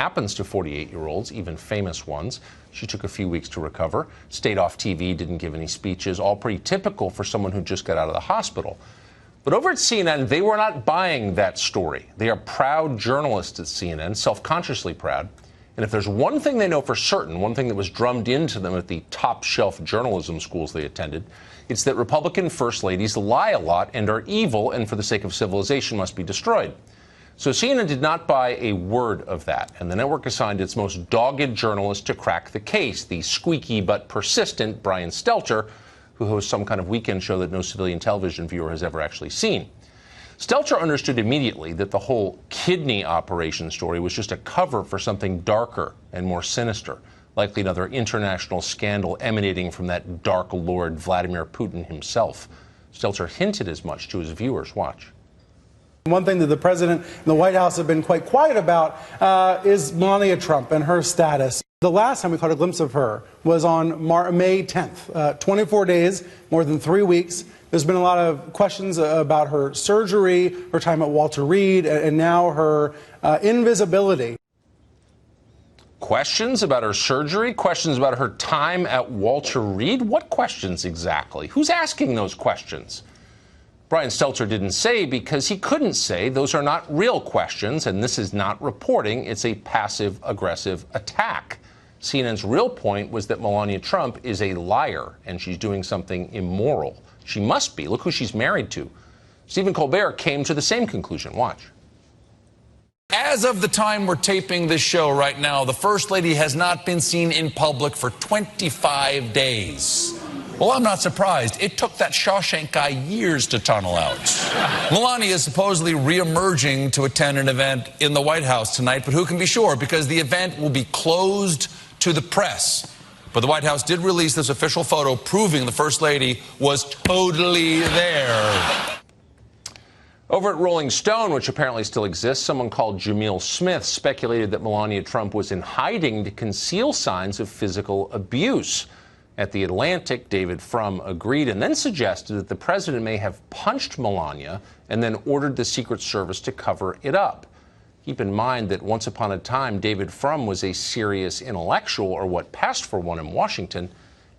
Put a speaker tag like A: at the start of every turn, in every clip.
A: happens to 48-year-olds, even famous ones. She took a few weeks to recover, stayed off TV, didn't give any speeches, all pretty typical for someone who just got out of the hospital. But over at CNN, they were not buying that story. They are proud journalists at CNN, self-consciously proud. And if there's one thing they know for certain, one thing that was drummed into them at the top-shelf journalism schools they attended, it's that Republican first ladies lie a lot and are evil and for the sake of civilization must be destroyed. So CNN did not buy a word of that, and the network assigned its most dogged journalist to crack the case, the squeaky but persistent Brian Stelter, who hosts some kind of weekend show that no civilian television viewer has ever actually seen. Stelter understood immediately that the whole kidney operation story was just a cover for something darker and more sinister, likely another international scandal emanating from that dark lord Vladimir Putin himself. Stelter hinted as much to his viewers. Watch.
B: One thing that the president and the White House have been quite quiet about is Melania Trump and her status. The last time we caught a glimpse of her was on May 10th, 24 days, more than 3 weeks. There's been a lot of questions about her surgery, her time at Walter Reed, and now her invisibility.
A: Questions about her surgery? Questions about her time at Walter Reed? What questions exactly? Who's asking those questions? Brian Stelter didn't say because he couldn't say. Those are not real questions, and this is not reporting. It's a passive-aggressive attack. CNN's real point was that Melania Trump is a liar, and she's doing something immoral. She must be. Look who she's married to. Stephen Colbert came to the same conclusion. Watch.
C: As of the time we're taping this show right now, the First Lady has not been seen in public for 25 days. Well, I'm not surprised. It took that Shawshank guy years to tunnel out. Melania is supposedly re-emerging to attend an event in the White House tonight, but who can be sure? Because the event will be closed to the press. But the White House did release this official photo proving the First Lady was totally there.
A: Over at Rolling Stone, which apparently still exists, someone called Jamil Smith speculated that Melania Trump was in hiding to conceal signs of physical abuse. At The Atlantic, David Frum agreed and then suggested that the president may have punched Melania and then ordered the Secret Service to cover it up. Keep in mind that once upon a time, David Frum was a serious intellectual, or what passed for one in Washington.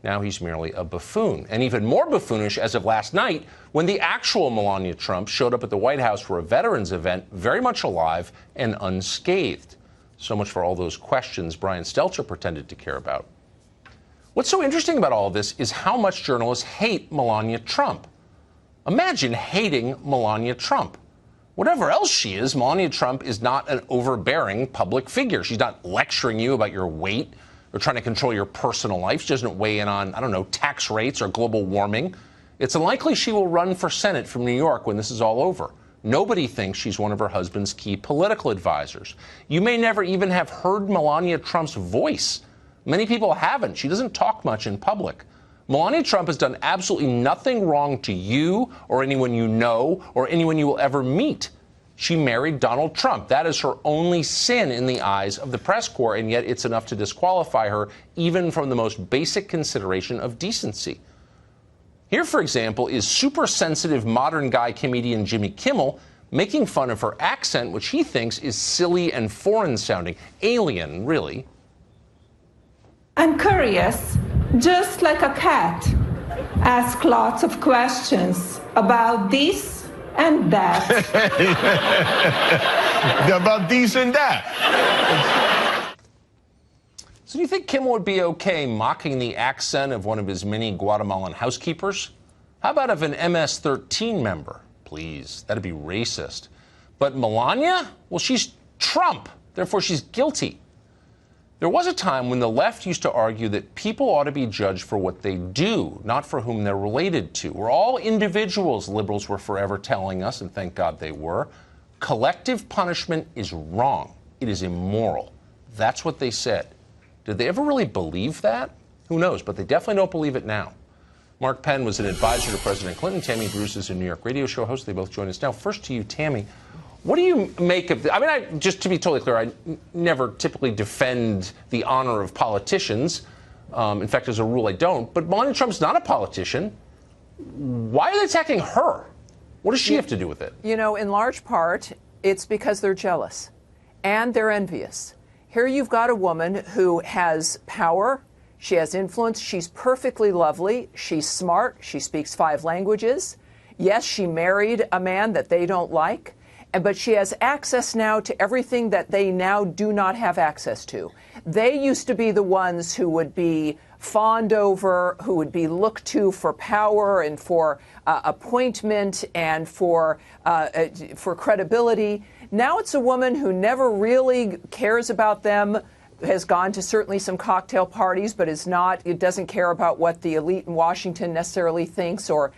A: Now he's merely a buffoon. And even more buffoonish as of last night, when the actual Melania Trump showed up at the White House for a veterans event, very much alive and unscathed. So much for all those questions Brian Stelter pretended to care about. What's so interesting about all of this is how much journalists hate Melania Trump. Imagine hating Melania Trump. Whatever else she is, Melania Trump is not an overbearing public figure. She's not lecturing you about your weight or trying to control your personal life. She doesn't weigh in on, I don't know, tax rates or global warming. It's unlikely she will run for Senate from New York when this is all over. Nobody thinks she's one of her husband's key political advisors. You may never even have heard Melania Trump's voice. Many people haven't. She doesn't talk much in public. Melania Trump has done absolutely nothing wrong to you or anyone you know or anyone you will ever meet. She married Donald Trump. That is her only sin in the eyes of the press corps, and yet it's enough to disqualify her even from the most basic consideration of decency. Here, for example, is super sensitive modern guy comedian Jimmy Kimmel making fun of her accent, which he thinks is silly and foreign sounding, alien, really.
D: I'm curious, just like a cat. Ask lots of questions about this and that.
E: About this and that.
A: So do you think Kimmel would be okay mocking the accent of one of his many Guatemalan housekeepers? How about of an MS-13 member? Please, that'd be racist. But Melania? Well, she's Trump, therefore she's guilty. There was a time when the left used to argue that people ought to be judged for what they do, not for whom they're related to. We're all individuals, liberals were forever telling us, and thank God they were. Collective punishment is wrong. It is immoral. That's what they said. Did they ever really believe that? Who knows, but they definitely don't believe it now. Mark Penn was an advisor to President Clinton. Tammy Bruce is a New York radio show host. They both join us now. First to you, Tammy. What do you make of I mean, just to be totally clear, I never typically defend the honor of politicians. In fact, as a rule, I don't. But Melania Trump's not a politician. Why are they attacking her? What does she have to do with it?
F: You know, in large part, it's because they're jealous and they're envious. Here you've got a woman who has power. She has influence. She's perfectly lovely. She's smart. She speaks 5 languages. Yes, she married a man that they don't like, but she has access now to everything that they now do not have access to. They used to be the ones who would be fawned over, who would be looked to for power and for appointment and for credibility. Now it's a woman who never really cares about them, has gone to certainly some cocktail parties, but it doesn't care about what the elite in Washington necessarily thinks or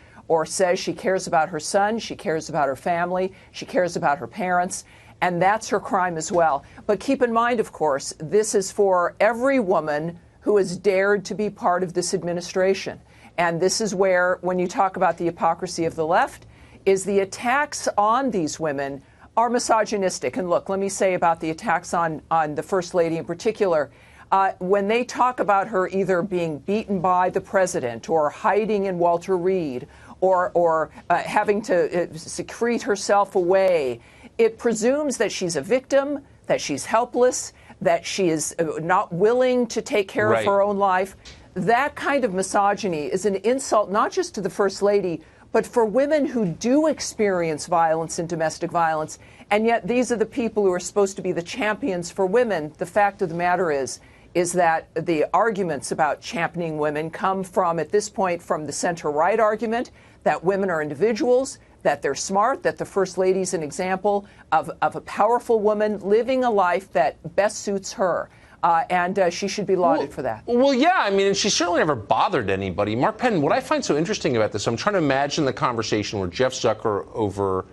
F: says. She cares about her son, she cares about her family, she cares about her parents, and that's her crime as well. But keep in mind, of course, this is for every woman who has dared to be part of this administration. And this is where, when you talk about the hypocrisy of the left, is the attacks on these women are misogynistic. And look, let me say about the attacks on the First Lady in particular, when they talk about her either being beaten by the president or hiding in Walter Reed or having to secrete herself away, it presumes that she's a victim, that she's helpless, that she is not willing to take care of her own life. That kind of misogyny is an insult not just to the First Lady, but for women who do experience violence and domestic violence. And yet these are the people who are supposed to be the champions for women. The fact of the matter is that the arguments about championing women come from, at this point, from the center-right argument that women are individuals, that they're smart, that the First Lady's an example of a powerful woman living a life that best suits her. And she should be lauded for that.
A: Well, yeah, I mean, and she certainly never bothered anybody. Mark Penn, what I find so interesting about this, I'm trying to imagine the conversation where Jeff Zucker over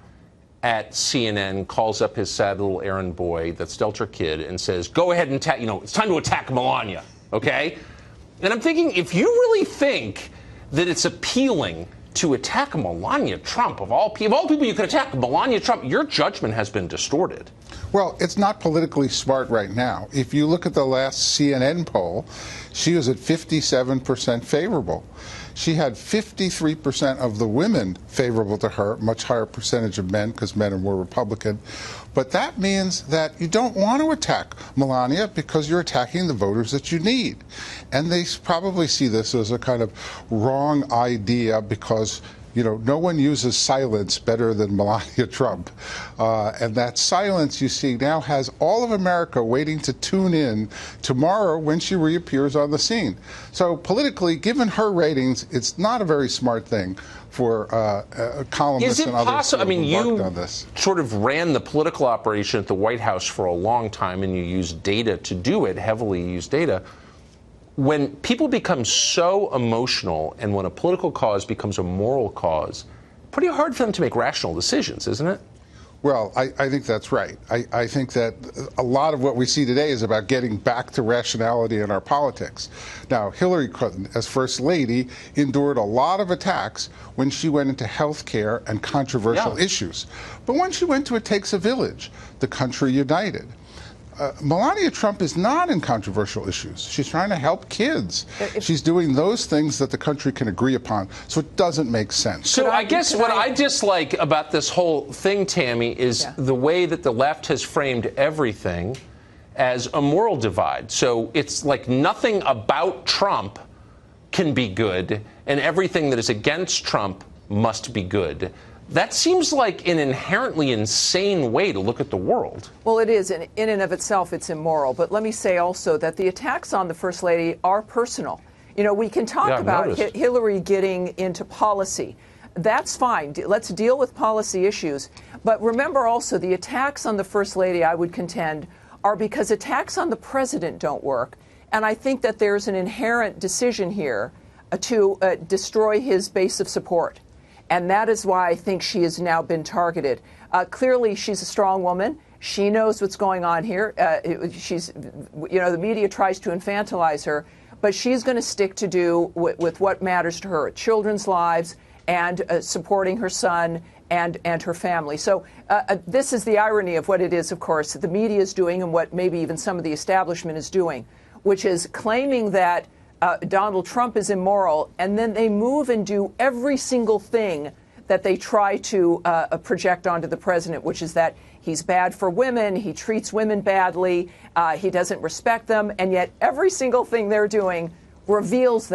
A: at CNN calls up his sad little errand boy, that Stelter kid, and says, go ahead and attack, it's time to attack Melania, okay? And I'm thinking, if you really think that it's appealing to attack Melania Trump, of all people you could attack, Melania Trump, your judgment has been distorted.
G: Well, it's not politically smart right now. If you look at the last CNN poll, she was at 57% favorable. She had 53% of the women favorable to her, much higher percentage of men because men are more Republican. But that means that you don't want to attack Melania because you're attacking the voters that you need. And they probably see this as a kind of wrong idea because no one uses silence better than Melania Trump. And that silence, you see, now has all of America waiting to tune in tomorrow when she reappears on the scene. So politically, given her ratings, it's not a very smart thing for columnists and others who have embarked on this.
A: Sort of ran the political operation at the White House for a long time, and you used data to do it, heavily used data. When people become so emotional and when a political cause becomes a moral cause, pretty hard for them to make rational decisions, isn't it?
G: Well, I think that's right. I think that a lot of what we see today is about getting back to rationality in our politics. Now, Hillary Clinton, as First Lady, endured a lot of attacks when she went into health care and controversial issues. But when she went to It Takes a Village, the country united. Melania Trump is not in controversial issues. She's trying to help kids. She's doing those things that the country can agree upon. So it doesn't make sense.
A: So I guess what I dislike about this whole thing, Tammy, is the way that the left has framed everything as a moral divide. So it's like nothing about Trump can be good, and everything that is against Trump must be good. That seems like an inherently insane way to look at the world.
F: Well, it is. In and of itself, it's immoral. But let me say also that the attacks on the First Lady are personal. We can talk about Hillary getting into policy. That's fine. Let's deal with policy issues. But remember also, the attacks on the First Lady, I would contend, are because attacks on the president don't work. And I think that there's an inherent decision here to destroy his base of support. And that is why I think she has now been targeted. Clearly, she's a strong woman. She knows what's going on here. The media tries to infantilize her, but she's going to stick to with what matters to her, children's lives and supporting her son and her family. So this is the irony of what it is, of course, that the media is doing and what maybe even some of the establishment is doing, which is claiming that Donald Trump is immoral, and then they move and do every single thing that they try to project onto the president, which is that he's bad for women, he treats women badly, he doesn't respect them, and yet every single thing they're doing reveals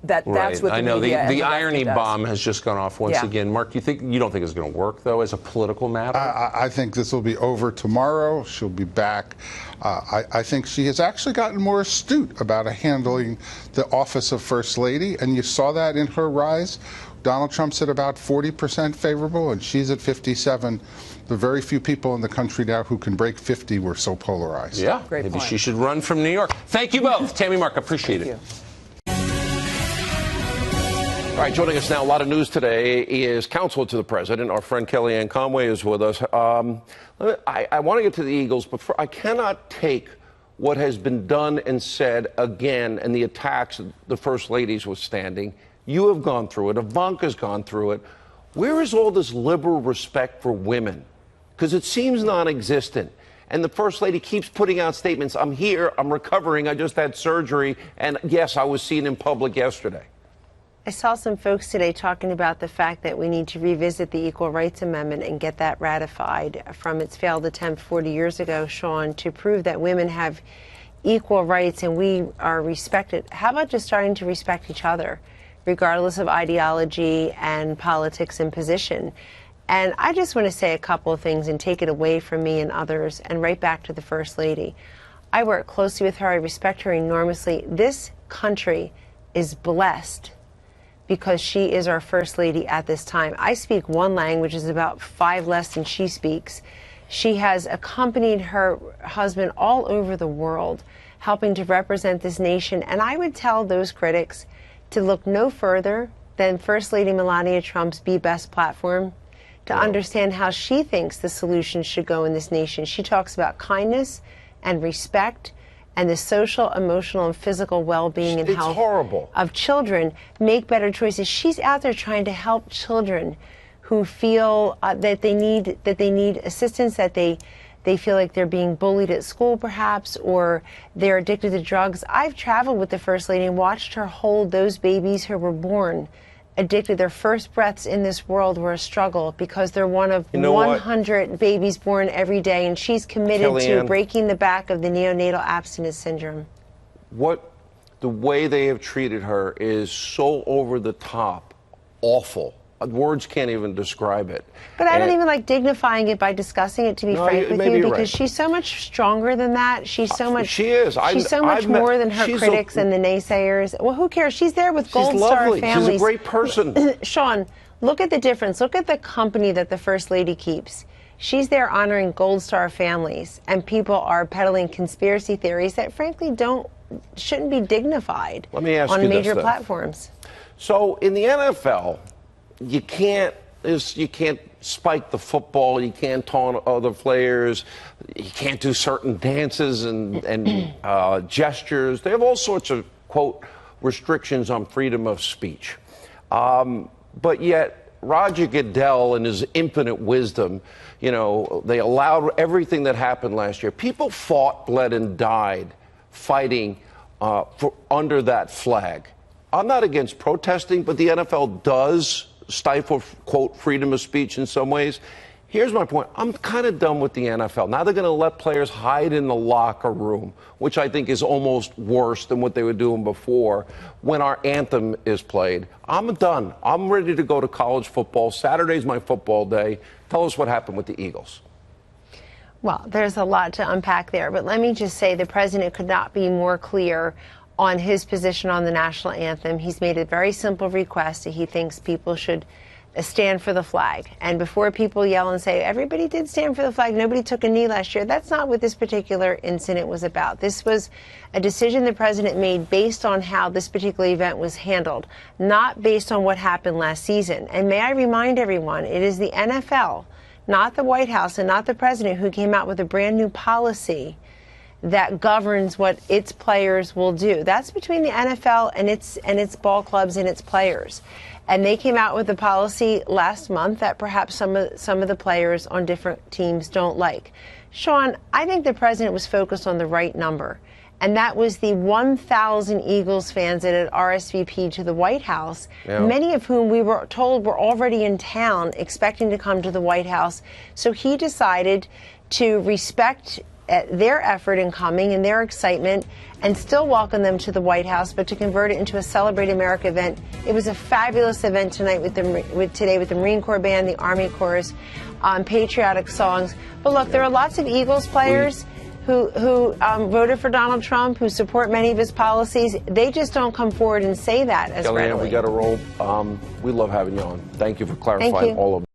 F: that's what
A: I
F: the
A: know
F: media
A: the
F: and
A: irony
F: does.
A: bomb has just gone off once again. Mark, you don't think it's going to work though as a political matter?
G: I think this will be over tomorrow. She'll be back. I think she has actually gotten more astute about handling the office of First Lady, and you saw that in her rise. Donald Trump's at about 40% favorable, and she's at 57. The very few people in the country now who can break 50 were so polarized.
A: Yeah,
F: Great
A: maybe
F: point.
A: she should run from New York. Thank you both. Tammy, Mark, appreciate it.
H: All right, joining us now, a lot of news today, is counsel to the president. Our friend Kellyanne Conway is with us. I want to get to the Eagles, but I cannot take what has been done and said again and the attacks the First Lady's withstanding. You have gone through it. Ivanka's gone through it. Where is all this liberal respect for women? Because it seems non-existent. And the First Lady keeps putting out statements. I'm here. I'm recovering. I just had surgery. And yes, I was seen in public yesterday.
I: I saw some folks today talking about the fact that we need to revisit the Equal Rights Amendment and get that ratified from its failed attempt 40 years ago, Sean, to prove that women have equal rights and we are respected. How about just starting to respect each other, regardless of ideology and politics and position? And I just want to say a couple of things and take it away from me and others and right back to the First Lady. I work closely with her. I respect her enormously. This country is blessed because she is our First Lady at this time. I speak one language, is about 5 less than she speaks. She has accompanied her husband all over the world, helping to represent this nation. And I would tell those critics to look no further than First Lady Melania Trump's Be Best platform to understand how she thinks the solution should go in this nation. She talks about kindness and respect and the social, emotional, and physical well-being and health of children, make better choices. She's out there trying to help children who feel that they need assistance, that they feel like they're being bullied at school perhaps, or they're addicted to drugs. I've traveled with the First Lady and watched her hold those babies who were born addicted. Their first breaths in this world were a struggle because they're one of 100 babies born every day, and she's committed to breaking the back of the neonatal abstinence syndrome.
H: The way they have treated her is so over the top, awful. Words can't even describe it.
I: But I don't even like dignifying it by discussing it, to be frank with you, because she's so much stronger than that. She's so much.
H: She is.
I: She's so much more than her critics and the naysayers. Well, who cares? She's there with Gold Star families.
H: She's a great person.
I: Sean, look at the difference. Look at the company that the First Lady keeps. She's there honoring Gold Star families, and people are peddling conspiracy theories that, frankly, shouldn't be dignified on major platforms.
H: So in the NFL, you can't spike the football. You can't taunt other players. You can't do certain dances and gestures. They have all sorts of, quote, restrictions on freedom of speech. But yet, Roger Goodell, in his infinite wisdom, they allowed everything that happened last year. People fought, bled, and died fighting under that flag. I'm not against protesting, but the NFL does stifle, quote, freedom of speech in some ways. Here's my point. I'm kind of done with the NFL. Now they're going to let players hide in the locker room, which I think is almost worse than what they were doing before when our anthem is played. I'm done. I'm ready to go to college football. Saturday's my football day. Tell us what happened with the Eagles.
I: Well, there's a lot to unpack there, but let me just say the president could not be more clear on his position on the national anthem. He's made a very simple request that he thinks people should stand for the flag. And before people yell and say, everybody did stand for the flag, nobody took a knee last year, that's not what this particular incident was about. This was a decision the president made based on how this particular event was handled, not based on what happened last season. And may I remind everyone, it is the NFL, not the White House and not the president, who came out with a brand new policy that governs what its players will do. That's between the NFL and its ball clubs and its players. And they came out with a policy last month that perhaps some of the players on different teams don't like. Sean, I think the president was focused on the right number. And that was the 1,000 Eagles fans that had RSVP'd to the White House, many of whom we were told were already in town expecting to come to the White House. So he decided to respect their effort in coming and their excitement and still welcome them to the White House, but to convert it into a Celebrate America event. It was a fabulous event tonight with the Marine Corps Band, the Army Chorus, patriotic songs. But look, there are lots of Eagles players who voted for Donald Trump, who support many of his policies. They just don't come forward and say that as
H: Kellyanne,
I: readily.
H: we got to roll. We love having you on. Thank you for clarifying all of